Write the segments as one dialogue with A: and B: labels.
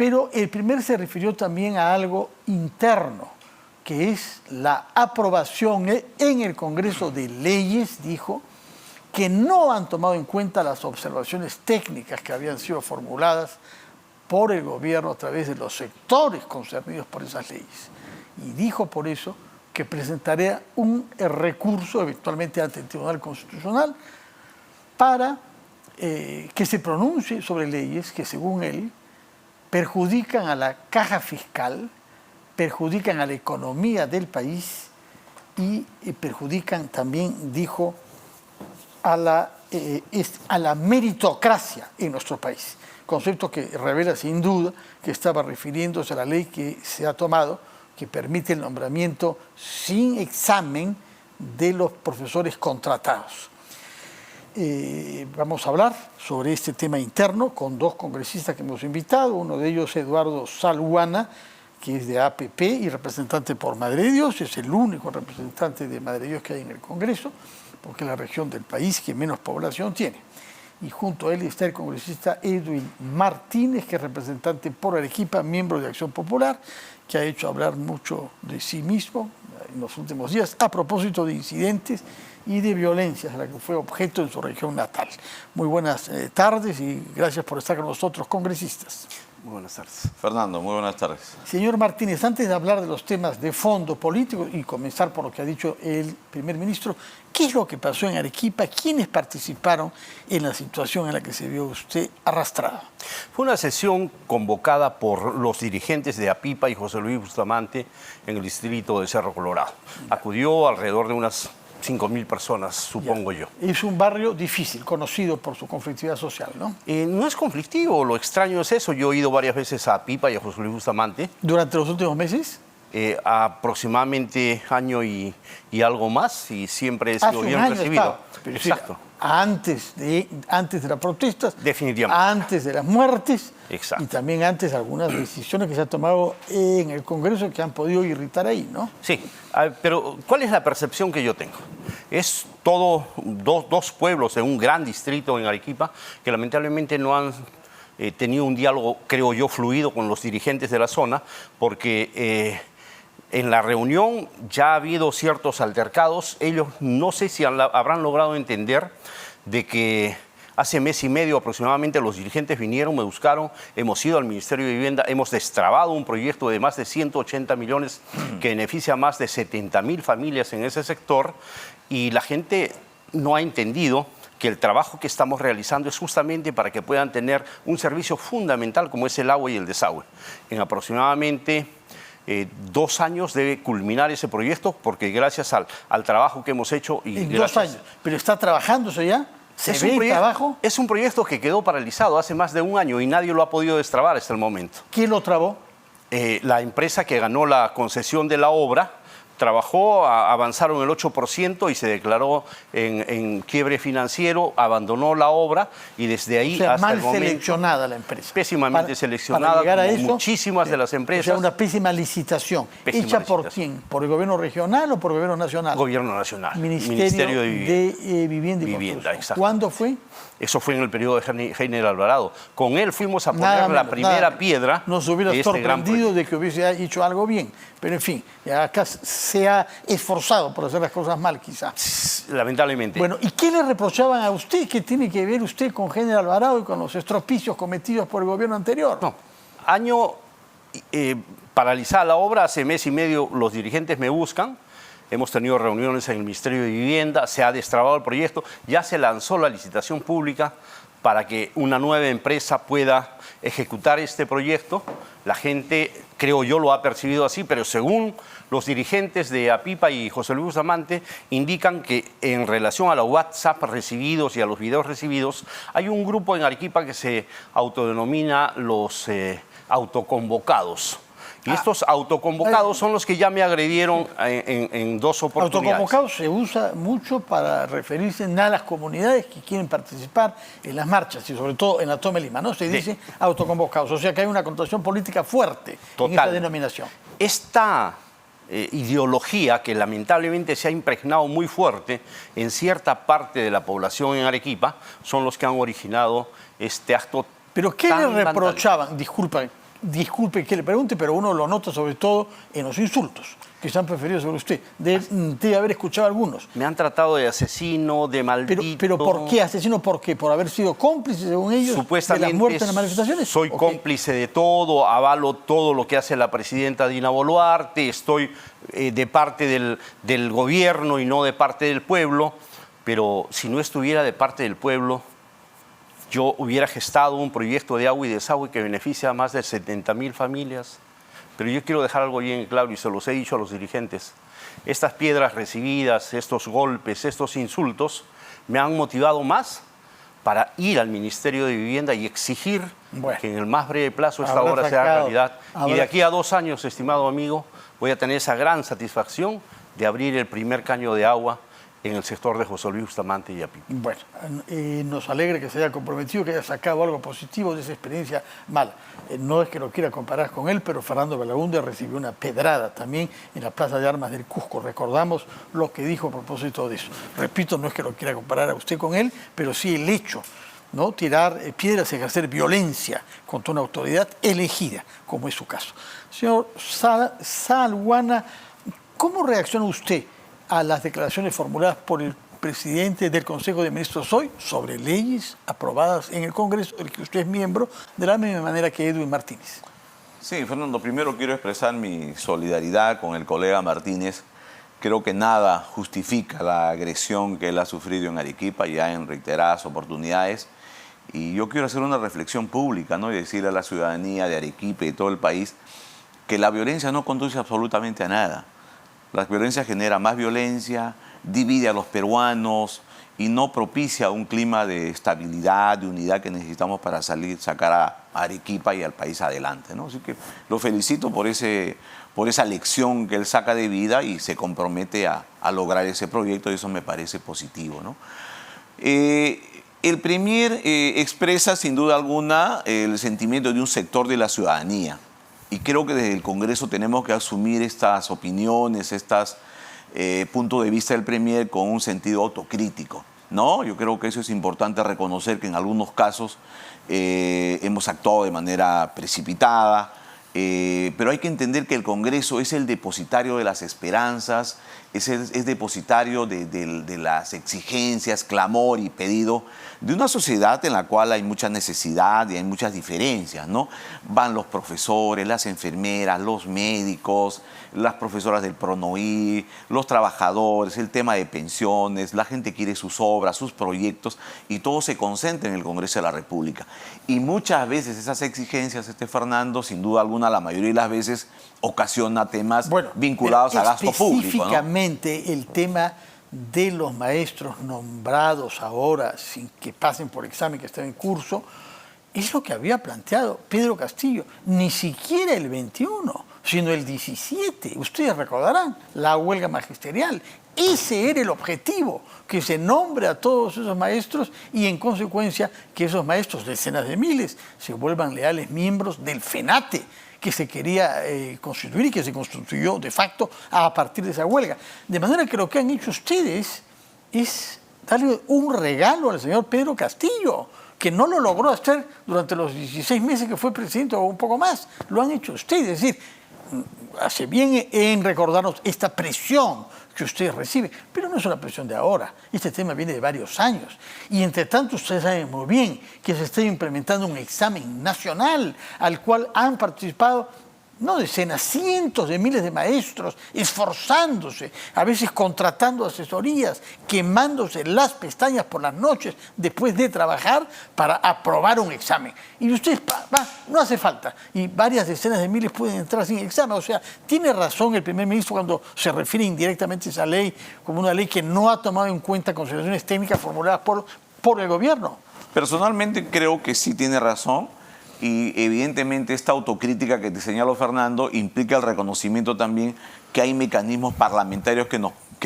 A: Pero el primer se refirió también a algo interno, que es la aprobación en el Congreso de leyes, dijo, que no han tomado en cuenta las observaciones técnicas que habían sido formuladas por el gobierno a través de los sectores concernidos por esas leyes. Y dijo por eso que presentaría un recurso eventualmente ante el Tribunal Constitucional para que se pronuncie sobre leyes que, según él, perjudican a la caja fiscal, perjudican a la economía del país y perjudican también, dijo, a la meritocracia en nuestro país. Concepto que revela sin duda que estaba refiriéndose a la ley que se ha tomado, que permite el nombramiento sin examen de los profesores contratados. Vamos a hablar sobre este tema interno con dos congresistas que hemos invitado. Uno de ellos, Eduardo Salguana, que es de APP y representante por Madre de Dios. Es el único representante de Madre de Dios que hay en el Congreso, porque es la región del país que menos población tiene. Y junto a él está el congresista Edwin Martínez, que es representante por Arequipa, miembro de Acción Popular, que ha hecho hablar mucho de sí mismo en los últimos días a propósito de incidentes y de violencias a la que fue objeto en su región natal. Muy buenas tardes y gracias por estar con nosotros, congresistas.
B: Muy buenas tardes. Fernando, muy buenas tardes.
A: Señor Martínez, antes de hablar de los temas de fondo político y comenzar por lo que ha dicho el primer ministro, ¿qué es lo que pasó en Arequipa? ¿Quiénes participaron en la situación en la que se vio usted arrastrado?
C: Fue una sesión convocada por los dirigentes de APIPA y José Luis Bustamante en el distrito de Cerro Colorado. Acudió alrededor de unas 5.000 personas, supongo yo.
A: Es un barrio difícil, conocido por su conflictividad social, ¿no?
C: No es conflictivo, lo extraño es eso. Yo he ido varias veces a APIPA y a José Luis Bustamante.
A: ¿Durante los últimos meses?
C: Aproximadamente año y algo más, y siempre he sido bien recibido.
A: Pero
C: exacto.
A: Sí, antes de las protestas,
C: definitivamente,
A: antes de las muertes,
C: exacto,
A: y también antes de algunas decisiones que se han tomado en el Congreso que han podido irritar ahí, ¿no?
C: Sí, pero ¿cuál es la percepción que yo tengo? Es todo dos pueblos en un gran distrito en Arequipa que lamentablemente no han tenido un diálogo, creo yo, fluido con los dirigentes de la zona, porque en la reunión ya ha habido ciertos altercados. Ellos no sé si habrán logrado entender de que hace mes y medio aproximadamente los dirigentes vinieron, me buscaron, hemos ido al Ministerio de Vivienda, hemos destrabado un proyecto de más de 180 millones que beneficia a más de 70.000 familias en ese sector, y la gente no ha entendido que el trabajo que estamos realizando es justamente para que puedan tener un servicio fundamental como es el agua y el desagüe. En aproximadamente 2 años debe culminar ese proyecto, porque gracias al trabajo que hemos hecho...
A: En 2 años, pero está trabajándose ya. ¿Se ve el trabajo?
C: Es un proyecto que quedó paralizado hace más de 1 año y nadie lo ha podido destrabar hasta el momento.
A: ¿Quién lo trabó?
C: La empresa que ganó la concesión de la obra trabajó, avanzaron el 8% y se declaró en quiebre financiero, abandonó la obra y desde ahí hasta
A: mal
C: el momento...
A: seleccionada la empresa.
C: Pésimamente seleccionada,
A: para llegar a eso,
C: muchísimas de las empresas.
A: O sea, una pésima licitación.
C: Pésima
A: ¿Hecha
C: licitación.
A: por quién? ¿Por el gobierno regional o por el gobierno nacional?
C: Gobierno nacional.
A: Ministerio de Vivienda y
C: Vivienda, exacto.
A: ¿Cuándo fue?
C: Eso fue en el periodo de Heiner Alvarado. Con él fuimos a poner la primera piedra.
A: Nos hubiera sorprendido de que hubiese hecho algo bien. Pero en fin, acá se ha esforzado por hacer las cosas mal, quizás.
C: Lamentablemente.
A: Bueno, ¿y qué le reprochaban a usted? ¿Qué tiene que ver usted con Heiner Alvarado y con los estropicios cometidos por el gobierno anterior?
C: No, año paralizada la obra, hace mes y medio los dirigentes me buscan. Hemos tenido reuniones en el Ministerio de Vivienda, se ha destrabado el proyecto, ya se lanzó la licitación pública para que una nueva empresa pueda ejecutar este proyecto. La gente, creo yo, lo ha percibido así, pero según los dirigentes de APIPA y José Luis Bustamante, indican que en relación a los WhatsApp recibidos y a los videos recibidos, hay un grupo en Arequipa que se autodenomina los autoconvocados. Y estos autoconvocados son los que ya me agredieron en 2 oportunidades.
A: Autoconvocados se usa mucho para referirse a las comunidades que quieren participar en las marchas y sobre todo en la toma de Lima, ¿no? Se dice autoconvocados, o sea que hay una connotación política fuerte en esta denominación.
C: Esta ideología que lamentablemente se ha impregnado muy fuerte en cierta parte de la población en Arequipa son los que han originado este acto.
A: ¿Pero qué le reprochaban? Disculpa disculpe que le pregunte, pero uno lo nota sobre todo en los insultos que se han preferido sobre usted. Debe haber escuchado algunos.
C: Me han tratado de asesino, de maldito.
A: Pero ¿por qué asesino? ¿Por qué? ¿Por haber sido cómplice, según ellos,
C: Supuestamente
A: de las muertes en las manifestaciones?
C: Soy cómplice de todo, avalo todo lo que hace la presidenta Dina Boluarte, estoy de parte del gobierno y no de parte del pueblo, pero si no estuviera de parte del pueblo, yo hubiera gestado un proyecto de agua y desagüe que beneficia a más de 70.000 familias. Pero yo quiero dejar algo bien claro y se los he dicho a los dirigentes. Estas piedras recibidas, estos golpes, estos insultos, me han motivado más para ir al Ministerio de Vivienda y exigir que en el más breve plazo esta obra sea realidad. Y de aquí a 2 años, estimado amigo, voy a tener esa gran satisfacción de abrir el primer caño de agua en el sector de José Luis Bustamante y Apipí.
A: Bueno, nos alegra que se haya comprometido, que haya sacado algo positivo de esa experiencia mala. No es que lo quiera comparar con él, pero Fernando Belaúnde recibió una pedrada también en la Plaza de Armas del Cusco. Recordamos lo que dijo a propósito de eso. Repito, no es que lo quiera comparar a usted con él, pero sí el hecho, ¿no? Tirar piedras, ejercer violencia contra una autoridad elegida, como es su caso. Señor Salguana, ¿cómo reacciona usted a las declaraciones formuladas por el presidente del Consejo de Ministros hoy sobre leyes aprobadas en el Congreso, del que usted es miembro, de la misma manera que Edwin Martínez?
B: Sí, Fernando, primero quiero expresar mi solidaridad con el colega Martínez. Creo que nada justifica la agresión que él ha sufrido en Arequipa ya en reiteradas oportunidades. Y yo quiero hacer una reflexión pública, ¿no? Y decirle a la ciudadanía de Arequipa y de todo el país que la violencia no conduce absolutamente a nada. La violencia genera más violencia, divide a los peruanos y no propicia un clima de estabilidad, de unidad que necesitamos para sacar a Arequipa y al país adelante, ¿no? Así que lo felicito por esa lección que él saca de vida y se compromete a lograr ese proyecto, y eso me parece positivo, ¿no? El Premier expresa sin duda alguna el sentimiento de un sector de la ciudadanía. Y creo que desde el Congreso tenemos que asumir estas opiniones, estos puntos de vista del Premier con un sentido autocrítico, ¿no? Yo creo que eso es importante reconocer, que en algunos casos hemos actuado de manera precipitada, pero hay que entender que el Congreso es el depositario de las esperanzas, es depositario de las exigencias, clamor y pedido de una sociedad en la cual hay mucha necesidad y hay muchas diferencias, ¿no? Van los profesores, las enfermeras, los médicos, las profesoras del PRONOI, los trabajadores, el tema de pensiones, la gente quiere sus obras, sus proyectos, y todo se concentra en el Congreso de la República. Y muchas veces esas exigencias, Fernando, sin duda alguna, la mayoría de las veces ocasiona temas vinculados a gasto público, ¿no?
A: Específicamente el tema de los maestros nombrados ahora sin que pasen por examen que está en curso, es lo que había planteado Pedro Castillo, ni siquiera el 21, sino el 17. Ustedes recordarán la huelga magisterial. Ese era el objetivo, que se nombre a todos esos maestros y en consecuencia que esos maestros, decenas de miles, se vuelvan leales miembros del FENATE, que se quería constituir y que se constituyó de facto a partir de esa huelga. De manera que lo que han hecho ustedes es darle un regalo al señor Pedro Castillo, que no lo logró hacer durante los 16 meses que fue presidente o un poco más. Lo han hecho ustedes. Es decir, hace bien en recordarnos esta presión que ustedes reciben, pero no es una presión de ahora. Este tema viene de varios años. Y entre tanto, ustedes saben muy bien que se está implementando un examen nacional al cual han participado no decenas, cientos de miles de maestros esforzándose, a veces contratando asesorías, quemándose las pestañas por las noches después de trabajar para aprobar un examen. Y ustedes, no hace falta. Y varias decenas de miles pueden entrar sin examen. O sea, tiene razón el primer ministro cuando se refiere indirectamente a esa ley como una ley que no ha tomado en cuenta consideraciones técnicas formuladas por el gobierno.
B: Personalmente creo que sí tiene razón. Y evidentemente esta autocrítica que te señaló Fernando implica el reconocimiento también que hay mecanismos parlamentarios que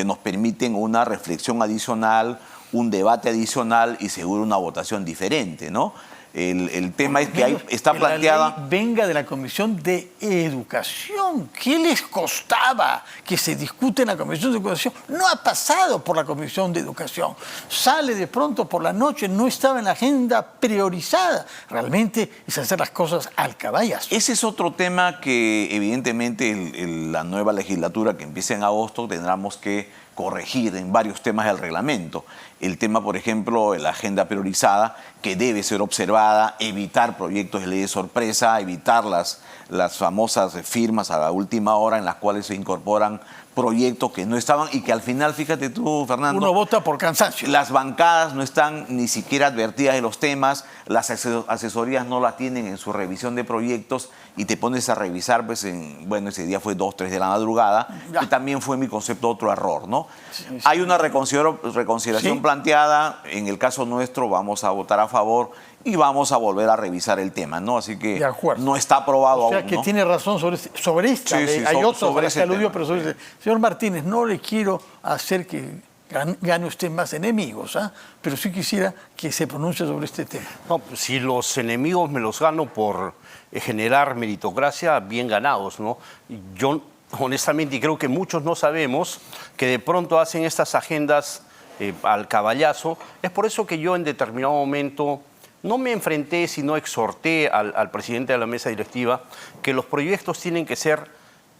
B: nos permiten una reflexión adicional, un debate adicional y seguro una votación diferente, ¿no? El tema es que está
A: que
B: planteada...
A: la ley venga de la Comisión de Educación. ¿Qué les costaba que se discute en la Comisión de Educación? No ha pasado por la Comisión de Educación. Sale de pronto por la noche, no estaba en la agenda priorizada. Realmente es hacer las cosas al caballazo.
B: Ese es otro tema que evidentemente la nueva legislatura que empieza en agosto tendremos que corregir en varios temas del reglamento. El tema, por ejemplo, de la agenda priorizada, que debe ser observada, evitar proyectos de ley de sorpresa, evitar las famosas firmas a la última hora en las cuales se incorporan proyectos que no estaban y que al final, fíjate tú, Fernando...
A: Uno vota por cansancio.
B: Las bancadas no están ni siquiera advertidas de los temas, las asesorías no las tienen en su revisión de proyectos y te pones a revisar, pues, bueno, ese día fue 2, 3 de la madrugada, que también fue mi concepto otro error, ¿no? Sí. Hay una reconsideración planteada, en el caso nuestro vamos a votar a favor y vamos a volver a revisar el tema, ¿no? Así que no está aprobado aún,
A: O sea, que tiene razón sobre esta ley. Hay otros sobre ese aludió, pero sobre ese. Señor Martínez, no le quiero hacer que gane usted más enemigos, pero sí quisiera que se pronuncie sobre este tema.
C: No, si los enemigos me los gano por generar meritocracia, bien ganados, ¿no? Yo, honestamente, y creo que muchos no sabemos que de pronto hacen estas agendas al caballazo. Es por eso que yo en determinado momento no me enfrenté, sino exhorté al presidente de la mesa directiva que los proyectos tienen que ser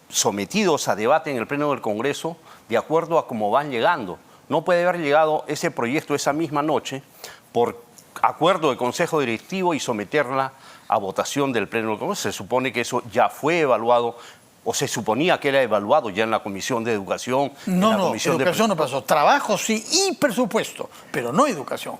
C: sometidos a debate en el Pleno del Congreso de acuerdo a cómo van llegando. No puede haber llegado ese proyecto esa misma noche por acuerdo de Consejo Directivo y someterla a votación del Pleno del Congreso. Se supone que eso ya fue evaluado o se suponía que era evaluado ya en la Comisión de Educación.
A: Educación no pasó. Trabajo sí y presupuesto, pero no educación.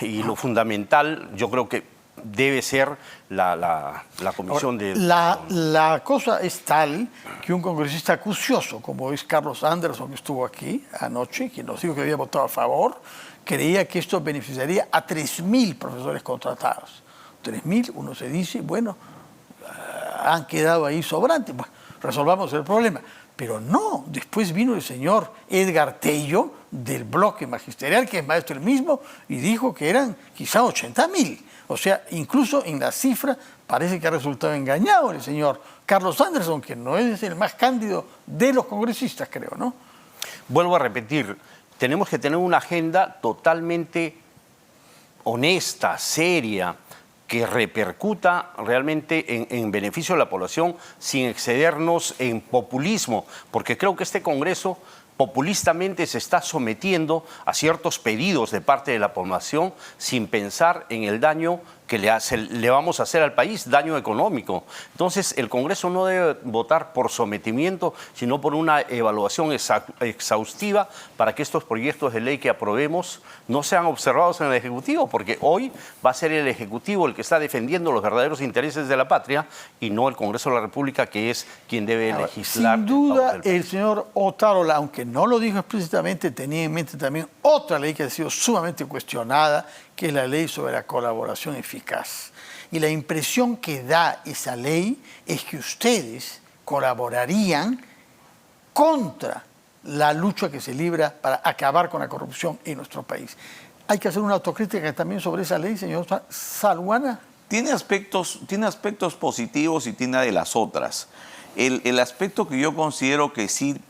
C: Y lo fundamental, yo creo que debe ser la Comisión de...
A: La cosa es tal que un congresista acucioso, como es Carlos Anderson, que estuvo aquí anoche, quien nos dijo que había votado a favor, creía que esto beneficiaría a 3.000 profesores contratados. 3.000, uno se dice, bueno, han quedado ahí sobrantes, bueno, resolvamos el problema. Pero no, después vino el señor Edgar Tello del bloque magisterial, que es maestro él mismo, y dijo que eran quizá 80.000. O sea, incluso en la cifra parece que ha resultado engañado el señor Carlos Anderson, que no es el más cándido de los congresistas, creo, ¿no?
C: Vuelvo a repetir, tenemos que tener una agenda totalmente honesta, seria, que repercuta realmente en beneficio de la población sin excedernos en populismo, porque creo que este Congreso populistamente se está sometiendo a ciertos pedidos de parte de la población sin pensar en el daño que le vamos a hacer al país, daño económico. Entonces, el Congreso no debe votar por sometimiento, sino por una evaluación exhaustiva para que estos proyectos de ley que aprobemos no sean observados en el Ejecutivo, porque hoy va a ser el Ejecutivo el que está defendiendo los verdaderos intereses de la patria y no el Congreso de la República, que es quien debe legislar.
A: Sin duda, el señor Otárola, aunque no lo dijo explícitamente, tenía en mente también otra ley que ha sido sumamente cuestionada, que es la ley sobre la colaboración eficaz. Y la impresión que da esa ley es que ustedes colaborarían contra la lucha que se libra para acabar con la corrupción en nuestro país. Hay que hacer una autocrítica también sobre esa ley, señor Saluana.
B: Tiene aspectos positivos y tiene de las otras. El aspecto que yo considero que sí,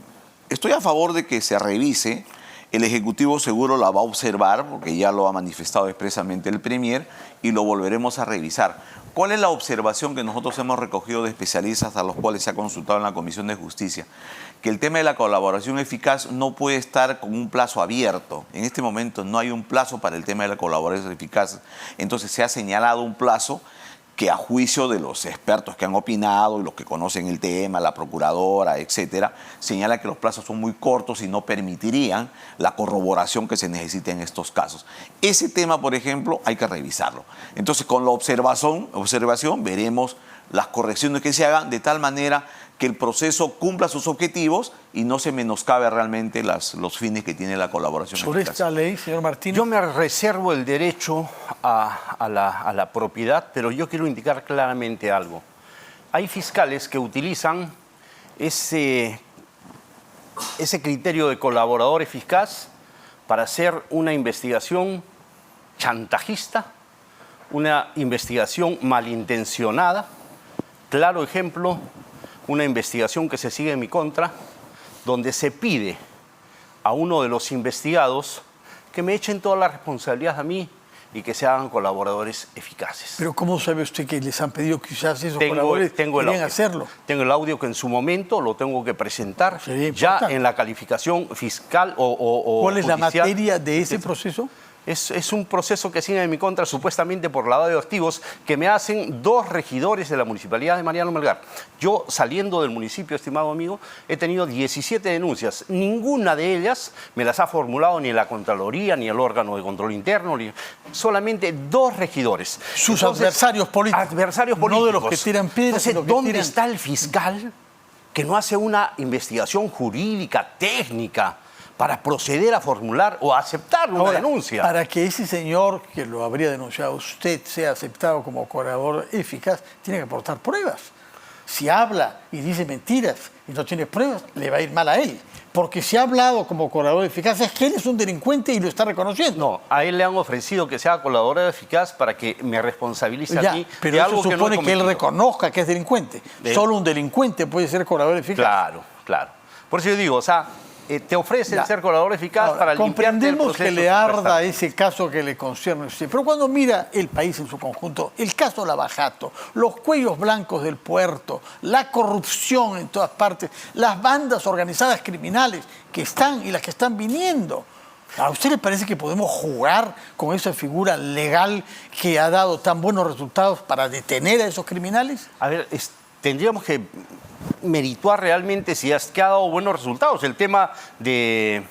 B: estoy a favor de que se revise. El Ejecutivo seguro la va a observar, porque ya lo ha manifestado expresamente el Premier, y lo volveremos a revisar. ¿Cuál es la observación que nosotros hemos recogido de especialistas a los cuales se ha consultado en la Comisión de Justicia? Que el tema de la colaboración eficaz no puede estar con un plazo abierto. En este momento no hay un plazo para el tema de la colaboración eficaz. Entonces se ha señalado un plazo que a juicio de los expertos que han opinado y los que conocen el tema, la procuradora, etcétera, señala que los plazos son muy cortos y no permitirían la corroboración que se necesita en estos casos. Ese tema, por ejemplo, hay que revisarlo. Entonces, con la observación veremos las correcciones que se hagan de tal manera que el proceso cumpla sus objetivos y no se menoscabe realmente los fines que tiene la colaboración
A: sobre
B: eficaz.
A: Esta ley, señor Martínez.
C: Yo me reservo el derecho a la propiedad, pero yo quiero indicar claramente algo. Hay fiscales que utilizan ese criterio de colaborador eficaz para hacer una investigación chantajista una investigación malintencionada. Claro ejemplo, una investigación que se sigue en mi contra, donde se pide a uno de los investigados que me echen toda la responsabilidad a mí y que se hagan colaboradores eficaces.
A: Pero ¿cómo sabe usted que les han pedido quizás esos colaboradores querían hacerlo?
C: Tengo el audio que en su momento lo tengo que presentar
A: Sería
C: ya
A: importante.
C: en la calificación fiscal o
A: ¿Cuál es la
C: judicial.
A: materia de ese proceso?
C: Es un proceso que sigue en mi contra supuestamente por lavado de activos que me hacen 2 regidores de la Municipalidad de Mariano Melgar. Yo, saliendo del municipio, estimado amigo, he tenido 17 denuncias. Ninguna de ellas me las ha formulado ni la Contraloría, ni el órgano de control interno, solamente 2 regidores.
A: Sus adversarios políticos.
C: Adversarios políticos.
A: No de los que tiran piedras,
C: Entonces,
A: sino que
C: ¿dónde
A: tiran...
C: está el fiscal que no hace una investigación jurídica, técnica, para proceder a formular o a aceptar una
A: Ahora,
C: denuncia?
A: para que ese señor que lo habría denunciado usted sea aceptado como colaborador eficaz, tiene que aportar pruebas. Si habla y dice mentiras y no tiene pruebas, le va a ir mal a él. Porque si ha hablado como colaborador eficaz es que él es un delincuente y lo está reconociendo.
C: No, a él le han ofrecido que sea colaborador eficaz para que me responsabilice
A: Ya,
C: a mí
A: pero
C: de
A: eso
C: algo que no he
A: supone que él
C: cometido.
A: reconozca que es delincuente. Solo un delincuente puede ser colaborador eficaz.
C: Claro, claro. Por eso yo digo, o sea, te ofrecen
A: Ya.
C: ser colaborador eficaz
A: Ahora,
C: para limpiarte el
A: comprendemos
C: proceso
A: que le arda
C: presupuestario.
A: ese caso que le concierne a usted, pero cuando mira el país en su conjunto, el caso Lavajato, los cuellos blancos del puerto, la corrupción en todas partes, las bandas organizadas criminales que están y las que están viniendo, ¿a usted le parece que podemos jugar con esa figura legal que ha dado tan buenos resultados para detener a esos criminales?
C: A ver, tendríamos que merituar realmente si ha dado buenos resultados. El tema de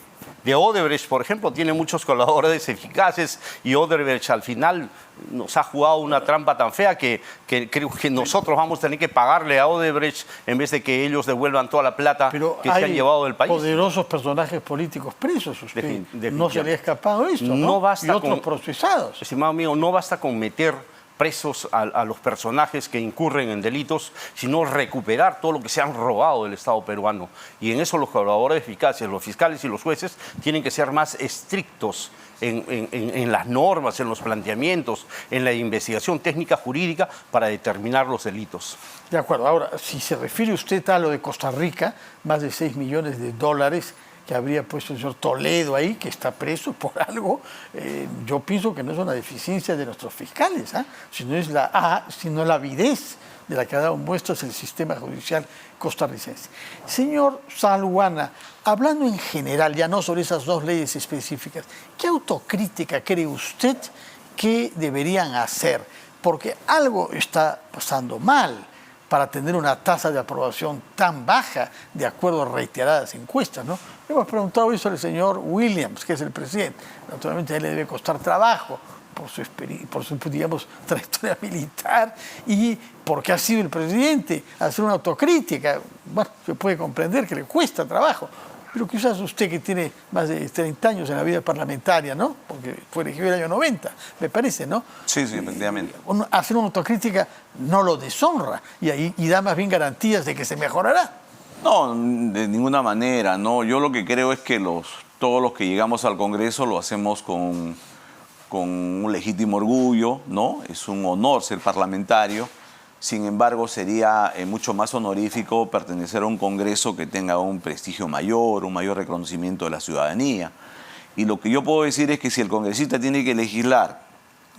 C: Odebrecht, por ejemplo, tiene muchos colaboradores eficaces y Odebrecht al final nos ha jugado una trampa tan fea que creo que nosotros vamos a tener que pagarle a Odebrecht en vez de que ellos devuelvan toda la plata
A: Pero
C: que se han llevado del país.
A: poderosos personajes políticos presos. Usted no se le ha escapado esto, ¿no?
C: No basta
A: y otros
C: con-
A: procesados.
C: Estimado amigo, no basta con meter presos a los personajes que incurren en delitos, sino recuperar todo lo que se han robado del Estado peruano. Y en eso los colaboradores eficaces, los fiscales y los jueces tienen que ser más estrictos en las normas, en los planteamientos, en la investigación técnica jurídica para determinar los delitos.
A: De acuerdo. Ahora, si se refiere usted a lo de Costa Rica, más de $6 millones que habría puesto el señor Toledo ahí, que está preso por algo, yo pienso que no es una deficiencia de nuestros fiscales, sino es la avidez de la que ha dado muestras el sistema judicial costarricense. Señor Salguana, hablando en general, ya no sobre esas 2 leyes específicas, ¿qué autocrítica cree usted que deberían hacer? Porque algo está pasando mal para tener una tasa de aprobación tan baja de acuerdo a reiteradas encuestas, ¿no? Le hemos preguntado eso al señor Williams, que es el presidente. Naturalmente a él le debe costar trabajo por su digamos, trayectoria militar y porque ha sido el presidente, hacer una autocrítica. Bueno, se puede comprender que le cuesta trabajo, pero quizás usted que tiene más de 30 años en la vida parlamentaria, ¿no? Porque fue elegido en el año 90, me parece, ¿no?
B: Sí, efectivamente.
A: Hacer una autocrítica no lo deshonra y da más bien garantías de que se mejorará.
B: No, de ninguna manera, no. Yo lo que creo es que todos los que llegamos al Congreso lo hacemos con un legítimo orgullo, ¿no? Es un honor ser parlamentario. Sin embargo, sería mucho más honorífico pertenecer a un Congreso que tenga un prestigio mayor, un mayor reconocimiento de la ciudadanía. Y lo que yo puedo decir es que si el congresista tiene que legislar,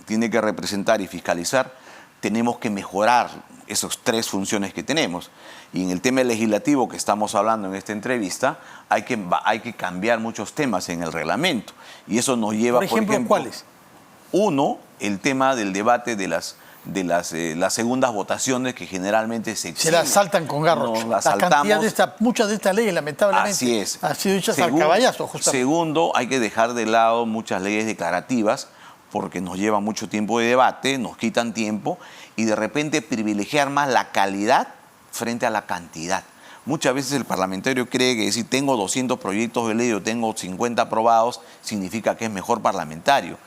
B: tiene que representar y fiscalizar, tenemos que mejorar esas 3 funciones que tenemos. Y en el tema legislativo que estamos hablando en esta entrevista, hay que cambiar muchos temas en el reglamento. Y eso nos lleva,
A: Por ejemplo, ¿cuáles?
B: Uno, el tema del debate de las segundas votaciones que generalmente se
A: Se las saltan con garrote.
B: Nos las
A: La cantidad
B: saltamos.
A: muchas de estas leyes, lamentablemente,
B: Así es.
A: han sido hechas al caballazo, justamente.
B: Segundo, hay que dejar de lado muchas leyes declarativas porque nos llevan mucho tiempo de debate, nos quitan tiempo y de repente privilegiar más la calidad frente a la cantidad. Muchas veces el parlamentario cree que si tengo 200 proyectos de ley o tengo 50 aprobados, significa que es mejor parlamentario.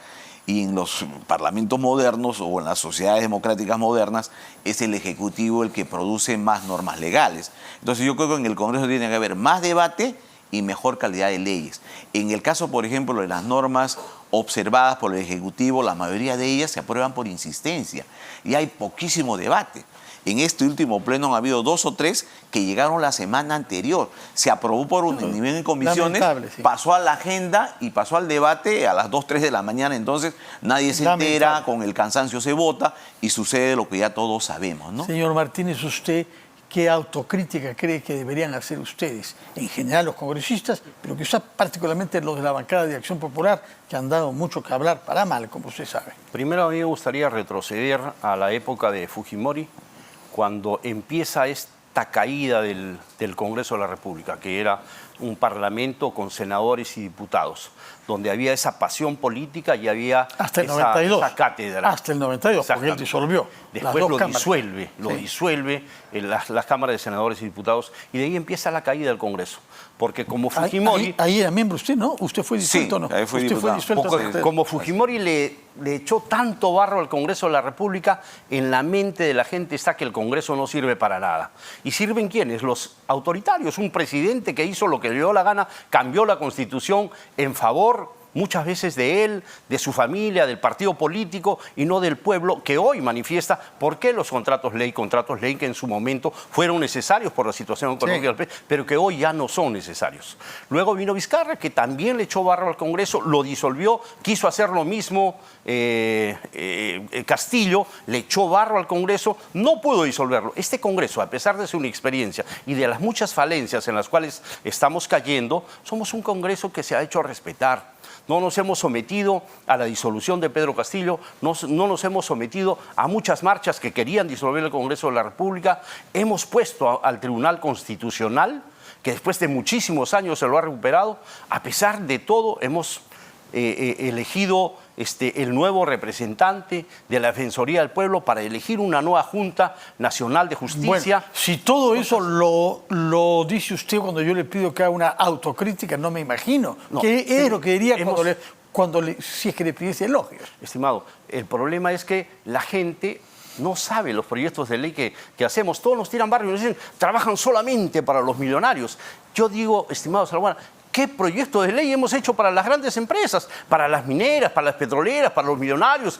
B: Y en los parlamentos modernos o en las sociedades democráticas modernas es el Ejecutivo el que produce más normas legales. Entonces yo creo que en el Congreso tiene que haber más debate y mejor calidad de leyes. En el caso, por ejemplo, de las normas observadas por el Ejecutivo, la mayoría de ellas se aprueban por insistencia y hay poquísimo debate. En este último pleno han habido 2 o 3 que llegaron la semana anterior. Se aprobó por unanimidad en comisiones,
A: sí.
B: pasó a la agenda y pasó al debate a las 2, 3 de la mañana. Entonces nadie se entera, con el cansancio se vota y sucede lo que ya todos sabemos, ¿no?
A: Señor Martínez, ¿usted qué autocrítica cree que deberían hacer ustedes, en general los congresistas, pero quizás particularmente los de la bancada de Acción Popular, que han dado mucho que hablar para mal, como usted sabe?
C: Primero, a mí me gustaría retroceder a la época de Fujimori, cuando empieza esta caída del Congreso de la República, que era un parlamento con senadores y diputados, donde había esa pasión política y había
A: hasta el 92.
C: Esa cátedra.
A: Hasta el 92, porque él disolvió.
C: Después lo disuelve en las cámaras de senadores y diputados, y de ahí empieza la caída del Congreso. Porque como Fujimori...
A: Ahí era miembro usted, ¿no? ¿Usted fue disuelto o no?
B: Ahí fue
A: usted
B: diputado.
A: Fue disuelto.
C: Como Fujimori le echó tanto barro al Congreso de la República, en la mente de la gente está que el Congreso no sirve para nada. ¿Y sirven quiénes? Los autoritarios. Un presidente que hizo lo que le dio la gana, cambió la Constitución en favor muchas veces de él, de su familia, del partido político y no del pueblo, que hoy manifiesta por qué los contratos ley que en su momento fueron necesarios por la situación económica del país, pero que hoy ya no son necesarios. Luego vino Vizcarra, que también le echó barro al Congreso, lo disolvió, quiso hacer lo mismo Castillo, le echó barro al Congreso, no pudo disolverlo. Este Congreso, a pesar de su inexperiencia y de las muchas falencias en las cuales estamos cayendo, somos un Congreso que se ha hecho respetar. No nos hemos sometido a la disolución de Pedro Castillo, no nos hemos sometido a muchas marchas que querían disolver el Congreso de la República. Hemos puesto al Tribunal Constitucional, que después de muchísimos años se lo ha recuperado. A pesar de todo, hemos elegido el nuevo representante de la Defensoría del Pueblo para elegir una nueva Junta Nacional de Justicia.
A: Bueno, si todo eso lo dice usted cuando yo le pido que haga una autocrítica, no me imagino.
C: No,
A: ¿Qué es lo que diría si es que le pidiese elogios?
C: Estimado, el problema es que la gente no sabe los proyectos de ley que hacemos. Todos nos tiran barrio y nos dicen, trabajan solamente para los millonarios. Yo digo, estimado Salguana, ¿qué proyectos de ley hemos hecho para las grandes empresas, para las mineras, para las petroleras, para los millonarios?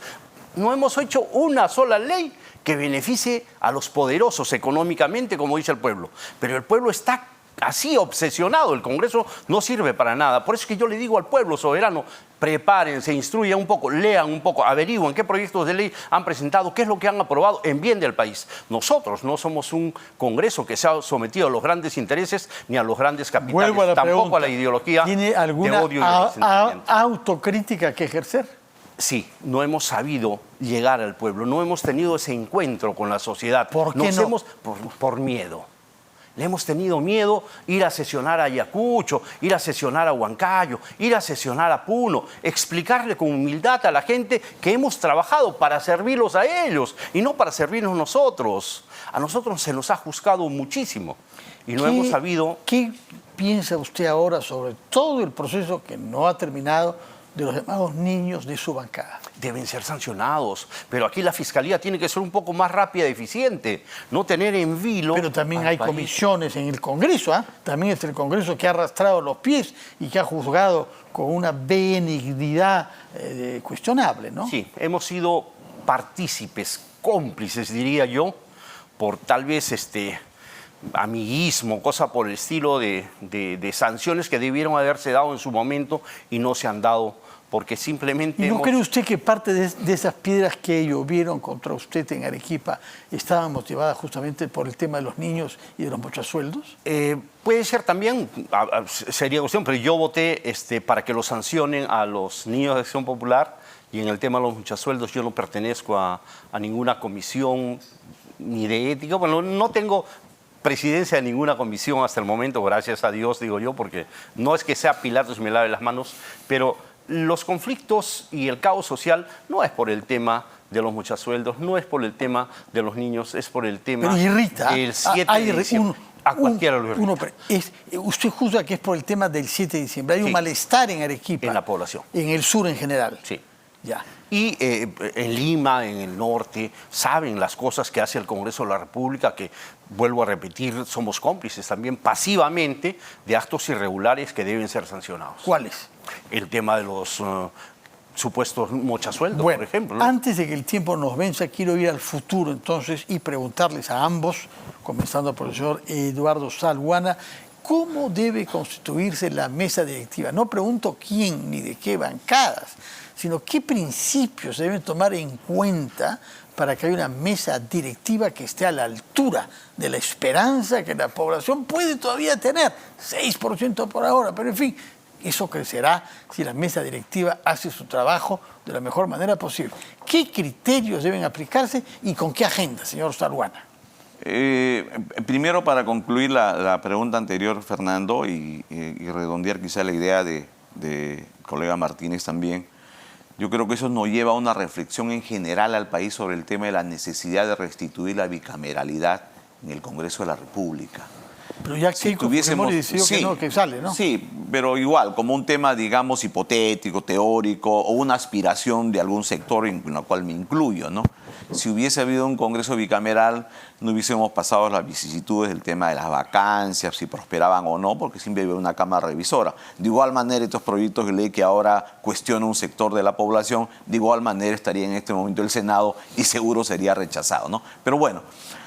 C: No hemos hecho una sola ley que beneficie a los poderosos económicamente, como dice el pueblo. Pero el pueblo está así obsesionado, el Congreso no sirve para nada. Por eso es que yo le digo al pueblo soberano, prepárense, instruyan un poco, lean un poco, averigüen qué proyectos de ley han presentado, qué es lo que han aprobado en bien del país. Nosotros no somos un Congreso que se ha sometido a los grandes intereses ni a los grandes capitales, tampoco a la ideología
A: ¿tiene alguna
C: de odio y de resentimiento.
A: Autocrítica que ejercer?
C: Sí, no hemos sabido llegar al pueblo, no hemos tenido ese encuentro con la sociedad.
A: ¿Por qué no?
C: Por miedo. Le hemos tenido miedo ir a sesionar a Ayacucho, ir a sesionar a Huancayo, ir a sesionar a Puno, explicarle con humildad a la gente que hemos trabajado para servirlos a ellos y no para servirnos nosotros. A nosotros se nos ha juzgado muchísimo y no hemos sabido...
A: ¿Qué piensa usted ahora sobre todo el proceso que no ha terminado de los llamados niños de su bancada?
C: Deben ser sancionados, pero aquí la Fiscalía tiene que ser un poco más rápida y eficiente, no tener en vilo...
A: Pero también hay comisiones en el Congreso, ¿ah? También es el Congreso que ha arrastrado los pies y que ha juzgado con una benignidad cuestionable, ¿no?
C: Sí, hemos sido partícipes, cómplices, diría yo, por tal vez amiguismo, cosa por el estilo de sanciones que debieron haberse dado en su momento y no se han dado, porque simplemente...
A: ¿Y no cree usted que parte de esas piedras que llovieron contra usted en Arequipa estaban motivadas justamente por el tema de los niños y de los mochasueldos?
C: Puede ser también, sería cuestión, pero yo voté para que lo sancionen a los niños de Acción Popular, y en el tema de los mochasueldos yo no pertenezco a ninguna comisión ni de ética. Bueno, no tengo presidencia de ninguna comisión hasta el momento, gracias a Dios, digo yo, porque no es que sea Pilatos y me lave las manos, pero los conflictos y el caos social no es por el tema de los mochasueldos, no es por el tema de los niños, es por el tema del 7 de diciembre. A cualquiera lo irrita.
A: ¿Usted juzga que es por el tema del 7 de diciembre? Hay un malestar en Arequipa.
C: En la población.
A: En el sur en general.
C: Sí.
A: Ya.
C: Y en Lima, en el norte, saben las cosas que hace el Congreso de la República, que, vuelvo a repetir, somos cómplices también pasivamente de actos irregulares que deben ser sancionados.
A: ¿Cuáles?
C: El tema de los supuestos mochasueldos,
A: Bueno,
C: por ejemplo, ¿no?
A: antes de que el tiempo nos venza, quiero ir al futuro entonces y preguntarles a ambos, comenzando por el señor Eduardo Salguana, ¿cómo debe constituirse la mesa directiva? No pregunto quién ni de qué bancadas, sino qué principios se deben tomar en cuenta para que haya una mesa directiva que esté a la altura de la esperanza que la población puede todavía tener, 6% por ahora, pero en fin, eso crecerá si la mesa directiva hace su trabajo de la mejor manera posible. ¿Qué criterios deben aplicarse y con qué agenda, señor Salguana?
B: Primero, para concluir la pregunta anterior, Fernando, y redondear quizá la idea de colega Martínez también, yo creo que eso nos lleva a una reflexión en general al país sobre el tema de la necesidad de restituir la bicameralidad en el Congreso de la República.
A: Pero ya
B: Si
A: Keiko
B: tuviésemos-
A: Fujimori decidió
B: sí,
A: que no, que sale, ¿no?
B: Sí, pero igual, como un tema, digamos, hipotético, teórico, o una aspiración de algún sector en la cual me incluyo, ¿no? Si hubiese habido un Congreso bicameral, no hubiésemos pasado las vicisitudes del tema de las vacancias, si prosperaban o no, porque siempre había una Cámara Revisora. De igual manera, estos proyectos de ley que ahora cuestiona un sector de la población, de igual manera estaría en este momento el Senado y seguro sería rechazado, ¿no? Pero bueno,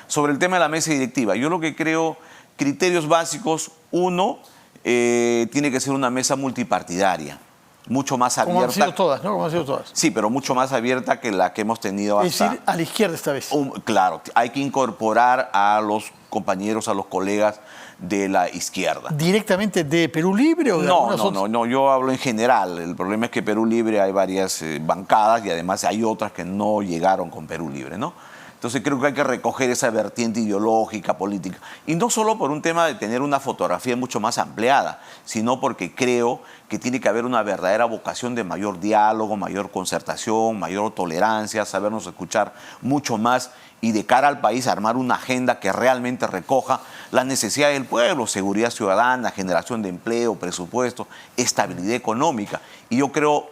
B: sobre el tema de la mesa directiva, yo lo que creo, criterios básicos, uno, tiene que ser una mesa multipartidaria, mucho más abierta.
A: Como han sido todas, ¿no? Como han sido todas.
B: Sí, pero mucho más abierta que la que hemos tenido
A: Es
B: hasta...
A: decir, a la izquierda esta vez.
B: Claro, hay que incorporar a los compañeros, a los colegas de la izquierda.
A: ¿Directamente de Perú Libre o de algunas otras?
B: No, yo hablo en general. El problema es que Perú Libre hay varias bancadas y además hay otras que no llegaron con Perú Libre, ¿no? Entonces creo que hay que recoger esa vertiente ideológica, política. Y no solo por un tema de tener una fotografía mucho más ampliada, sino porque creo que tiene que haber una verdadera vocación de mayor diálogo, mayor concertación, mayor tolerancia, sabernos escuchar mucho más y de cara al país armar una agenda que realmente recoja las necesidades del pueblo, seguridad ciudadana, generación de empleo, presupuesto, estabilidad económica. Y yo creo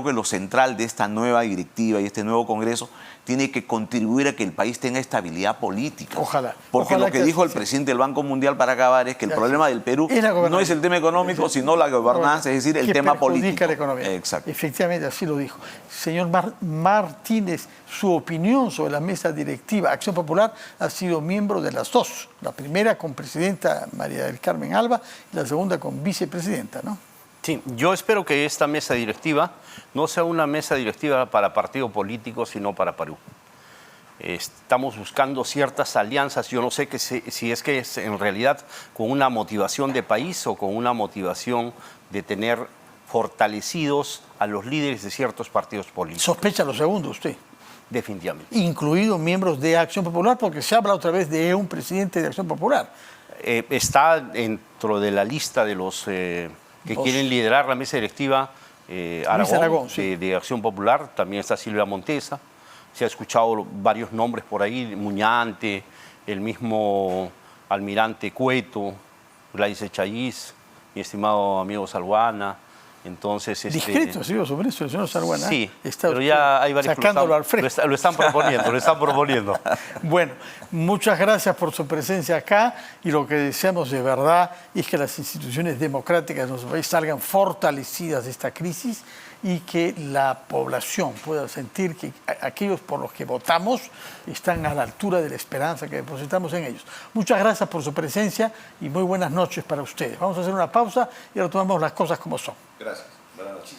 B: que lo central de esta nueva directiva y este nuevo Congreso tiene que contribuir a que el país tenga estabilidad política.
A: Ojalá.
B: Porque
A: Ojalá
B: lo que
A: que
B: dijo
A: así
B: el
A: sea.
B: presidente del Banco Mundial para acabar es que el problema del Perú
A: Es la gobernanza.
B: no es el tema económico, sino la gobernanza, es decir, el
A: Que
B: tema
A: perjudica
B: político.
A: la economía.
B: Exacto.
A: Efectivamente, así lo dijo. Señor Martínez, su opinión sobre la mesa directiva Acción Popular ha sido miembro de las dos. La primera con presidenta María del Carmen Alba y la segunda con vicepresidenta, ¿no?
C: Sí, yo espero que esta mesa directiva no sea una mesa directiva para partido político, sino para Perú. Estamos buscando ciertas alianzas, yo no sé si es que es en realidad con una motivación de país o con una motivación de tener fortalecidos a los líderes de ciertos partidos políticos.
A: Sospecha lo segundo usted,
C: Definitivamente.
A: incluidos miembros de Acción Popular, porque se habla otra vez de un presidente de Acción Popular.
C: Está dentro de la lista de los que quieren liderar la mesa directiva
A: Aragón, sí.
C: de Acción Popular, también está Silvia Montesa. Se ha escuchado varios nombres por ahí, Muñante, el mismo almirante Cueto, Gladys Echaíz, mi estimado amigo Salguana. Entonces,
A: Discreto, sí, sobre eso el señor Salguana.
C: Sí,
A: está
C: pero ya hay varios
A: sacándolo al fresco.
C: lo están proponiendo.
A: Bueno, muchas gracias por su presencia acá y lo que deseamos de verdad es que las instituciones democráticas de nuestro país salgan fortalecidas de esta crisis y que la población pueda sentir que aquellos por los que votamos están a la altura de la esperanza que depositamos en ellos. Muchas gracias por su presencia y muy buenas noches para ustedes. Vamos a hacer una pausa y ahora tomamos las cosas como son.
B: Gracias. Buenas noches.